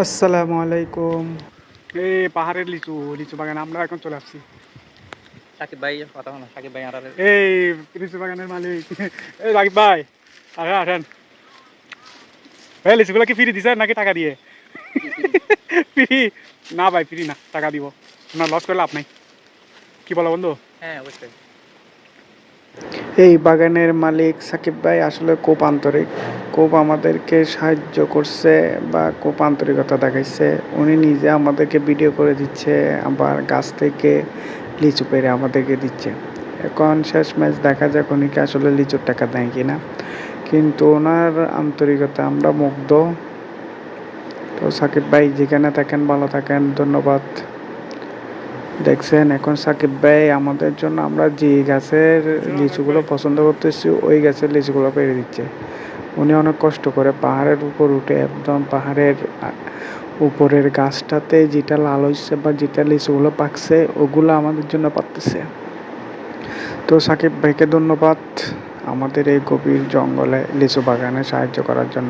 আসসালামু আলাইকুম। এই পাহাড়ের লিচু লিচু বাগানে আমরা এখন চলে আসছি। সাকিব ভাই কথা হলো সাকিব ভাই আর এই লিচু বাগানের মালিক এই রাকিব ভাই, আসেন আসেন। এই লিচুগুলো কি ফ্রি দিছে নাকি টাকা দিয়ে? ফ্রি না ভাই, ফ্রি না, টাকা দিব। না, লস করে লাভ নাই। কি বলো বন্ধু? হ্যাঁ অবশ্যই। এই বাগানের মালিক সাকিব ভাই আসলে খুব আন্তরিক, খুব আমাদেরকে সাহায্য করছে বা খুব আন্তরিকতা দেখাইছে। উনি নিজে আমাদেরকে ভিডিও করে দিচ্ছে, আবার গাছ থেকে লিচু পেড়ে আমাদেরকে দিচ্ছে। এখন শেষ ম্যাচ দেখা যাক উনি কি আসলে লিচুর টাকা দেয় কিনা, কিন্তু ওনার আন্তরিকতা আমরা মুগ্ধ। তো সাকিব ভাই যেখানে থাকেন ভালো থাকেন, ধন্যবাদ। দেখছেন এখন সাকিব ভাই আমাদের জন্য আমরা যে গাছের লিচুগুলো পছন্দ করতেছি ওই গাছের লিচুগুলো পেরে দিচ্ছে। উনি অনেক কষ্ট করে পাহাড়ের উপর উঠে একদম পাহাড়ের উপরের গাছটাতে যেটা লাল হচ্ছে বা যেটা লিচুগুলো পাকছে ওগুলো আমাদের জন্য পাকতেছে। তো সাকিব ভাইকে ধন্যবাদ আমাদের এই গভীর জঙ্গলে লিচু বাগানে সাহায্য করার জন্য।